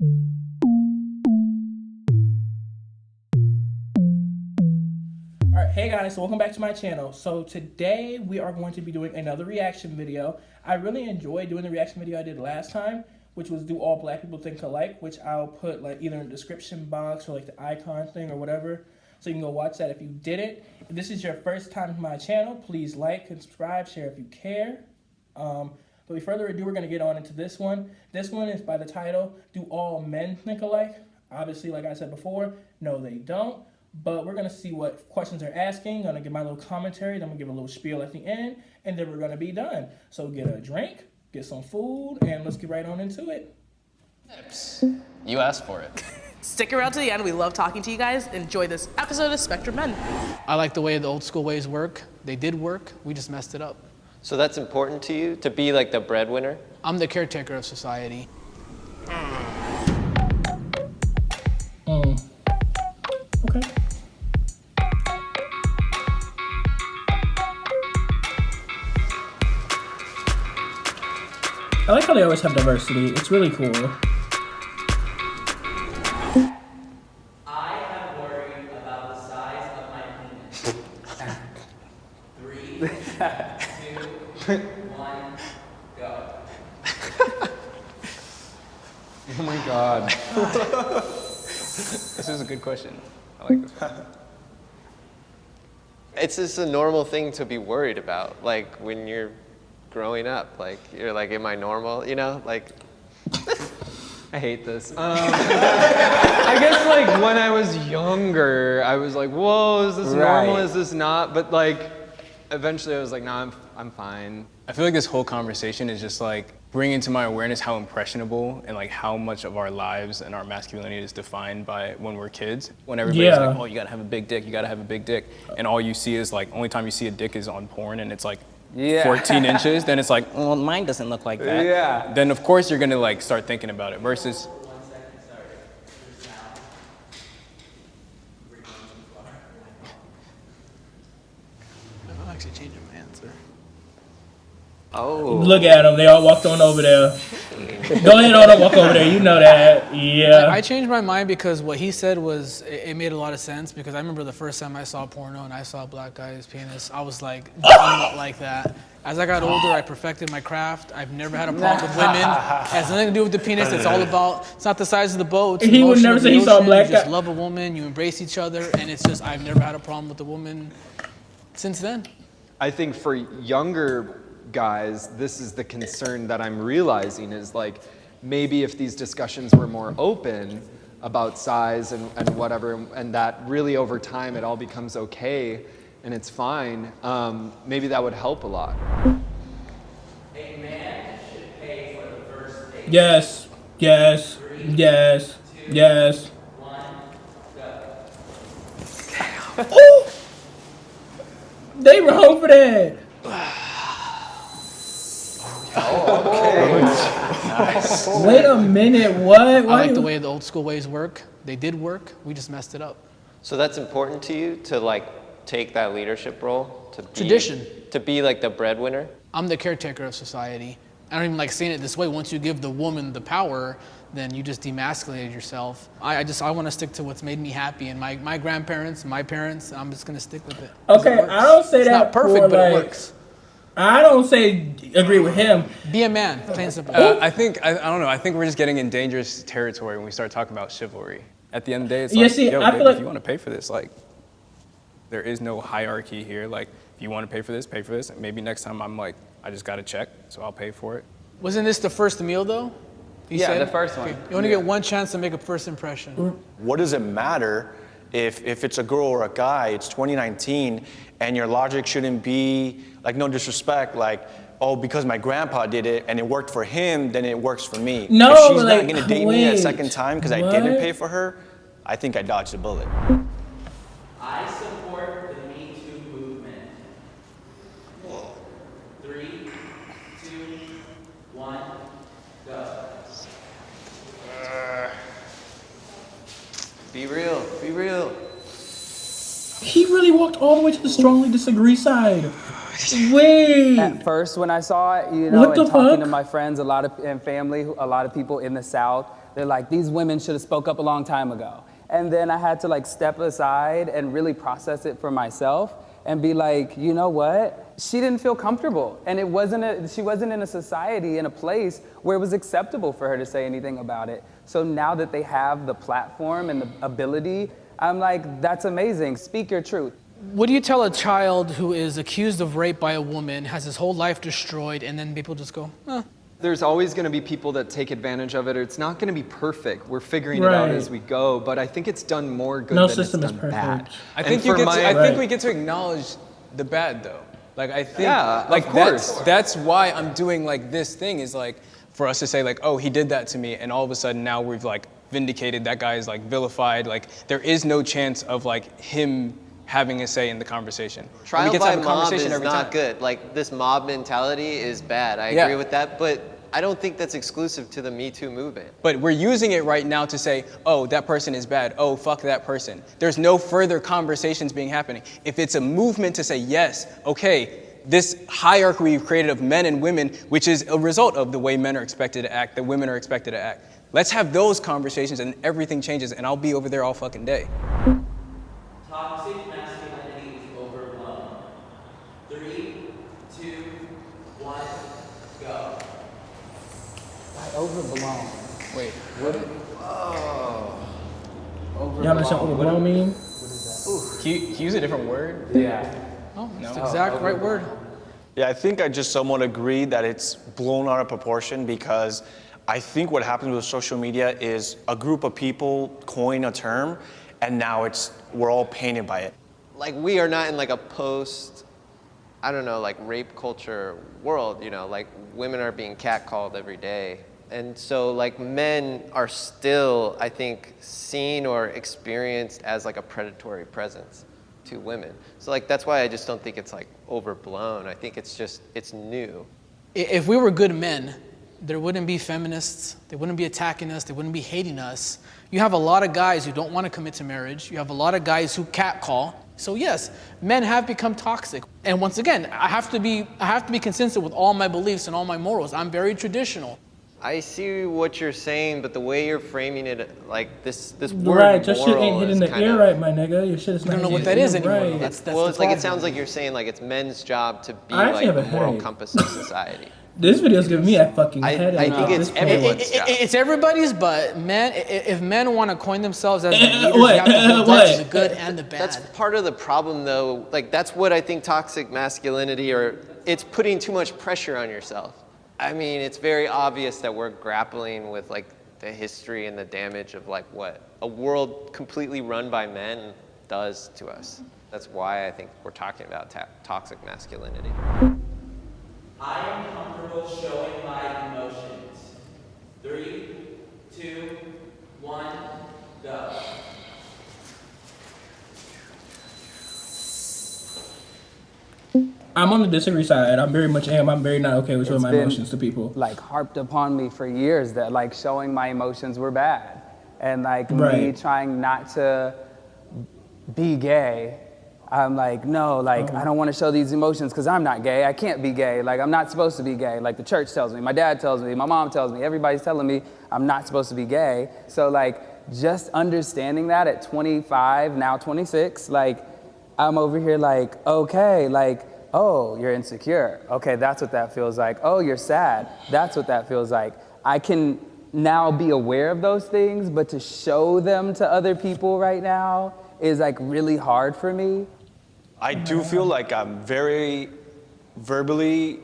Alright, hey guys, so welcome back to my channel. So today we are going to be doing another reaction video. I really enjoyed doing the reaction video I did last time, which was Do All Black People Think Alike, which I'll put like either in the description box or like the icon thing or whatever. So you can go watch that if you didn't. If this is your first time to my channel, please like and subscribe, share if you care. But without further ado, we're going to get on into this one. This one is by the title, Do All Men Think Alike? Obviously, like I said before, no they don't. But we're going to see what questions they're asking. I'm going to give my little commentary. Then I'm going to give a little spiel at the end. And then we're going to be done. So get a drink, get some food, and let's get right on into it. You asked for it. Stick around to the end. We love talking to you guys. Enjoy this episode of Spectrum Men. I like the way the old school ways work. They did work. We just messed it up. So that's important to you, to be like the breadwinner? I'm the caretaker of society. Okay. I like how they always have diversity. It's really cool. I have worried about the size of my penis. 3, 2, 1, go. Oh my God. This is a good question. I like this one. It's just a normal thing to be worried about, like when you're growing up. Like, you're like, am I normal? You know, like... I hate this. I guess like when I was younger, I was like, whoa, is this normal? Is this not? But like, eventually I was like, nah, I'm fine. I feel like this whole conversation is just like bringing to my awareness how impressionable and like how much of our lives and our masculinity is defined by when we're kids. When everybody's like, oh, you gotta have a big dick, you gotta have a big dick. And all you see is like, only time you see a dick is on porn and it's like 14 inches, then it's like, well, mine doesn't look like that. Yeah. Then of course you're gonna like start thinking about it versus. 1 second, sorry. Just now. We're going too far. I'm actually changing my answer. Oh. Look at them. They all walked on over there. Go ahead on and walk over there. You know that. Yeah. I changed my mind because what he said was, it made a lot of sense because I remember the first time I saw porno and I saw a black guy's penis, I was like, I'm not like that. As I got older, I perfected my craft. I've never had a problem with women. It has nothing to do with the penis. It's all about, it's not the size of the boat. It's He would never say he saw a black You just guy. love a woman, you embrace each other, and it's just, I've never had a problem with a woman since then. I think for younger guys, this is the concern that I'm realizing is like, maybe if these discussions were more open about size and whatever, and that really over time it all becomes okay and it's fine, maybe that would help a lot. A man should pay for the first date. Yes. Yes. Yes. Yes. 1, go. Ooh. They wrong for that. Wait a minute, what? I like the way the old school ways work. They did work. We just messed it up. So that's important to you, to like take that leadership role? To be, Tradition. To be like the breadwinner? I'm the caretaker of society. I don't even like saying it this way. Once you give the woman the power, then you just demasculated yourself. I want to stick to what's made me happy, and my grandparents, my parents, I'm just gonna stick with it. Okay, I don't say It's that not perfect, for, but like, it works. I don't say agree with him. Be a man, plain and simple. I think, I don't know, I think we're just getting in dangerous territory when we start talking about chivalry. At the end of the day, it's Yeah, like, see, yo, I babe, feel like- if you want to pay for this, like, there is no hierarchy here. Like, if you want to pay for this, pay for this. And maybe next time I'm like, I just got a check, so I'll pay for it. Wasn't this the first meal though? You Yeah, said? the first one. Okay, you only get one chance to make a first impression. What does it matter if it's a girl or a guy? It's 2019, and your logic shouldn't be, like, no disrespect, like, oh, because my grandpa did it and it worked for him, then it works for me. No, if she's like, not gonna date me a wait, second time because I what? didn't pay for her, I think I dodged a bullet. I support the Me Too movement. 3, 2, 1, go. Be real, be real. He really walked all the way to the strongly disagree side. Wait. At first, when I saw it, you know, What the and talking fuck? to my friends, and family, a lot of people in the South, They're like, these women should have spoke up a long time ago. And then I had to like step aside and really process it for myself and be like, you know what? She didn't feel comfortable. And she wasn't in a society, in a place where it was acceptable for her to say anything about it. So now that they have the platform and the ability, I'm like, that's amazing. Speak your truth. What do you tell a child who is accused of rape by a woman, has his whole life destroyed, and then people just go, There's always going to be people that take advantage of it, or it's not going to be perfect. We're figuring it out as we go, but I think it's done more good than it's done bad. I think we get to acknowledge the bad though. Like I think, like of course. That's why I'm doing like this thing is like for us to say like, oh, he did that to me, and all of a sudden now we've like vindicated, that guy is like vilified. Like there is no chance of like him having a say in the conversation. Trial by mob is not good. Like this mob mentality is bad. I agree with that, but I don't think that's exclusive to the Me Too movement. But we're using it right now to say, oh, that person is bad. Oh, fuck that person. There's no further conversations being happening. If it's a movement to say, yes, okay, this hierarchy we've created of men and women, which is a result of the way men are expected to act, that women are expected to act. Let's have those conversations and everything changes, and I'll be over there all fucking day. Toxic masculinity is overblown. 3, 2, 1, go. Overblown. Wait, Y'all understand what overblown mean? can you use a different word? Yeah. oh, that's the exact right word. Yeah, I think I just somewhat agree that it's blown out of proportion, because I think what happens with social media is a group of people coin a term, and now we're all painted by it. Like we are not in like a post, I don't know, like rape culture world, you know, like women are being catcalled every day. And so like men are still, I think, seen or experienced as like a predatory presence to women. So like that's why I just don't think it's like overblown. I think it's new. If we were good men, there wouldn't be feminists, they wouldn't be attacking us, they wouldn't be hating us. You have a lot of guys who don't want to commit to marriage. You have a lot of guys who catcall. So yes, men have become toxic. And once again, I have to be consistent with all my beliefs and all my morals. I'm very traditional. I see what you're saying, but the way you're framing it, like this word Right, your shit moral ain't hitting is the kind ear of, right, my nigga. Your shit is I not don't know what hitting that is the ear anymore. right. That's well, the it's like it problem. sounds like you're saying like it's men's job to be I like actually the have a moral headache. compass of society. This video's giving me a fucking headache. I think at it's this point. everyone's job. It's everybody's, but men, if men want to coin themselves as the leaders, what? you have to hold What? up to the good and the bad. That's part of the problem, though. Like that's what I think toxic masculinity, or it's putting too much pressure on yourself. I mean, it's very obvious that we're grappling with like the history and the damage of like what a world completely run by men does to us. That's why I think we're talking about toxic masculinity. I am comfortable showing my emotions. 3, 2, 1, go. I'm on the disagree side. I'm very much am. I'm very not okay with showing my been, emotions to people. Like harped upon me for years that like showing my emotions were bad, and like me Right. trying not to be gay. I'm like, no, like I don't want to show these emotions because I'm not gay. I can't be gay. Like I'm not supposed to be gay. Like the church tells me, my dad tells me, my mom tells me, everybody's telling me I'm not supposed to be gay. So like just understanding that at 25, now 26, like I'm over here like, okay, like, oh, you're insecure. Okay, that's what that feels like. Oh, you're sad. That's what that feels like. I can now be aware of those things, but to show them to other people right now is like really hard for me. I do feel like I'm very verbally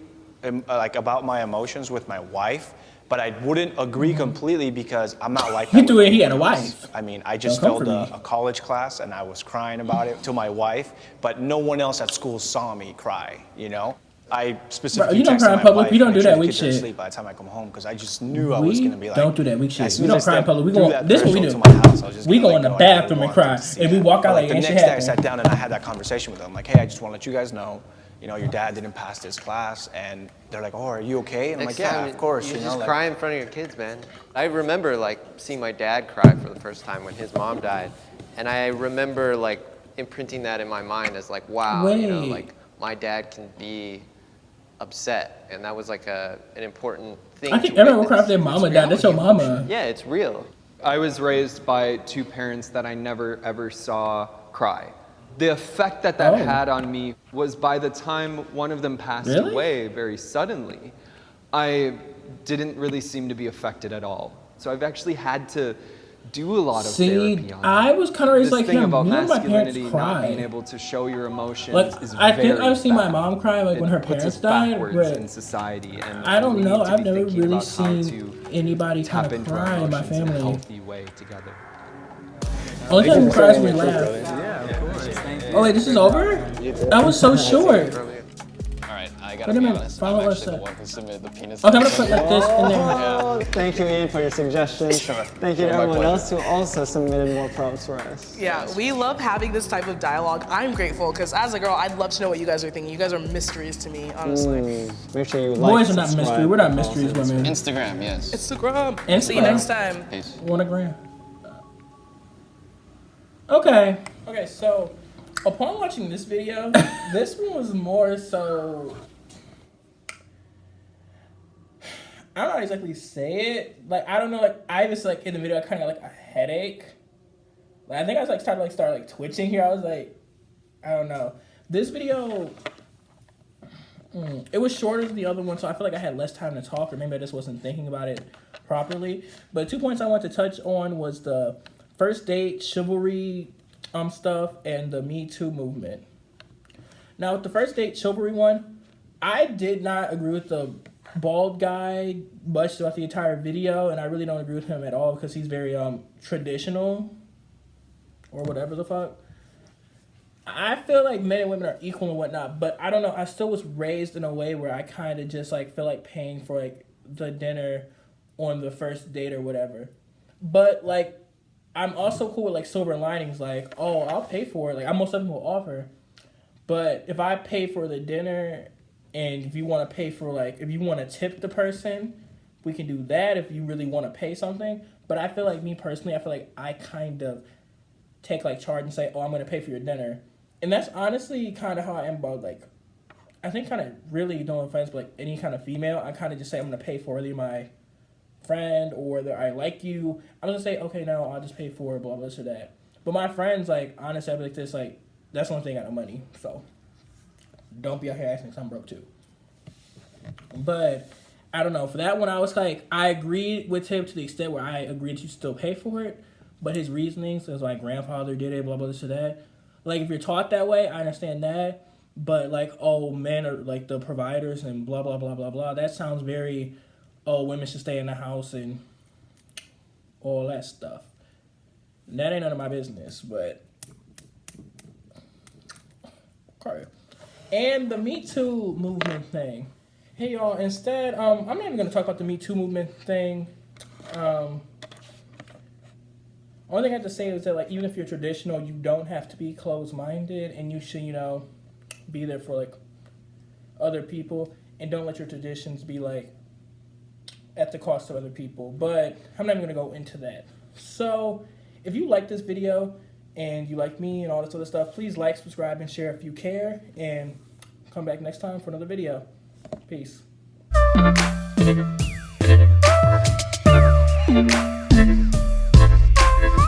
like about my emotions with my wife, but I wouldn't agree completely because I'm not like that. He threw with it. He had a anyone wife. else. I mean, I just Don't come failed for me. a college class and I was crying about it to my wife, but no one else at school saw me cry, you know? I specifically Bro, you don't texted cry in my public. wife, We don't make do sure that the weak kids are shit. asleep by the time I come home because I just knew I was We gonna be like, don't do that weak shit. as soon We as don't I cry in stepped public. We through go. that This is what we threshold do. to my house, I was just We gonna, go in like, the no, I don't bathroom and want them cry, to see and we that. walk out But, like the ain't next shit day I happened. sat down and I had that conversation with them. Like, hey, I just want to let you guys know, you know, your dad didn't pass this class, and they're like, oh, are you okay? And I'm Next like, yeah, time, of course. You You know, just like, cry in front of your kids, man. I remember like seeing my dad cry for the first time when his mom died, and I remember like imprinting that in my mind as like, wow, you know, Wait. like my dad can be upset, and that was like an important thing. I think to everyone will cry if witness. their mama It's died. That's your mama. Yeah, it's real. I was raised by two parents that I never ever saw cry. The effect that Oh. had on me was by the time one of them passed Really? away very suddenly, I didn't really seem to be affected at all. So I've actually had to do a lot of See, therapy on I that. was kind of raised This like thing him. about Me and my parents masculinity not being cried. able to show your emotions Like, is I think very I've seen my bad. mom cry like when her It puts parents us died, backwards but in society, and I don't we know. need to I've be never thinking really about how seen to anybody kind tap of into our cry in my emotions in a family. healthy way together. Only time we cry is when we laugh. Oh wait, this is over? That was so short. All right, I Wait gotta a be minute, honest. follow I'm us actually the up. one who submitted the penis. Okay, I'm gonna put like this in there. Oh, thank you, Ian, for your suggestion. Thank you to My everyone pleasure. else who also submitted more props for us. Yeah, we love having this type of dialogue. I'm grateful because as a girl, I'd love to know what you guys are thinking. You guys are mysteries to me, honestly. Make sure you like, Boys are not mystery. subscribe, We're not and mysteries, follow us. women. Instagram, yes. Instagram. See you Instagram. next time. Peace. 1 gram. Okay. Okay, so upon watching this video, this one was more so. I don't know how to exactly say it. Like, I don't know. Like, I just like in the video, I kind of got like a headache. Like, I think I was like started twitching here. I was like, I don't know. This video, it was shorter than the other one, so I feel like I had less time to talk, or maybe I just wasn't thinking about it properly. But 2 points I want to touch on was the first date chivalry stuff and the Me Too movement. Now, with the first date chivalry one, I did not agree with the bald guy much throughout the entire video, and I really don't agree with him at all because he's very traditional or whatever the fuck. I feel like men and women are equal and whatnot, but I don't know. I still was raised in a way where I kind of just like feel like paying for like the dinner on the first date or whatever. But like, I'm also cool with like silver linings. Like, oh, I'll pay for it. Like, I most of them will offer. But if I pay for the dinner, and if you want to pay for like, if you want to tip the person, we can do that. If you really want to pay something, but I feel like me personally, I feel like I kind of take like charge and say, oh, I'm gonna pay for your dinner. And that's honestly kind of how I am about like, I think kind of really no offense, but like any kind of female, I kind of just say I'm gonna pay for either my friend or that I like you. I'm gonna say, okay, no, I'll just pay for it, blah, blah, this or that. But my friends, like, honestly, I'd be like this, like, that's the only thing I got no money. So don't be out here asking because I'm broke too. But I don't know. For that one, I was like, I agreed with him to the extent where I agreed to still pay for it. But his reasonings, as my grandfather did it, blah, blah, this or that. Like, if you're taught that way, I understand that. But, like, oh, men are, like, the providers and blah, blah, blah, blah, blah. That sounds very, oh, women should stay in the house and all that stuff. And that ain't none of my business, but... Okay. And the Me Too movement thing. Hey, y'all, instead, I'm not even going to talk about the Me Too movement thing. Only thing I have to say is that, like, even if you're traditional, you don't have to be closed-minded, and you should, you know, be there for, like, other people, and don't let your traditions be, like, at the cost of other people. But I'm not even going to go into that. So, if you like this video, and you like me and all this other stuff, please like, subscribe, and share if you care, and come back next time for another video. Peace.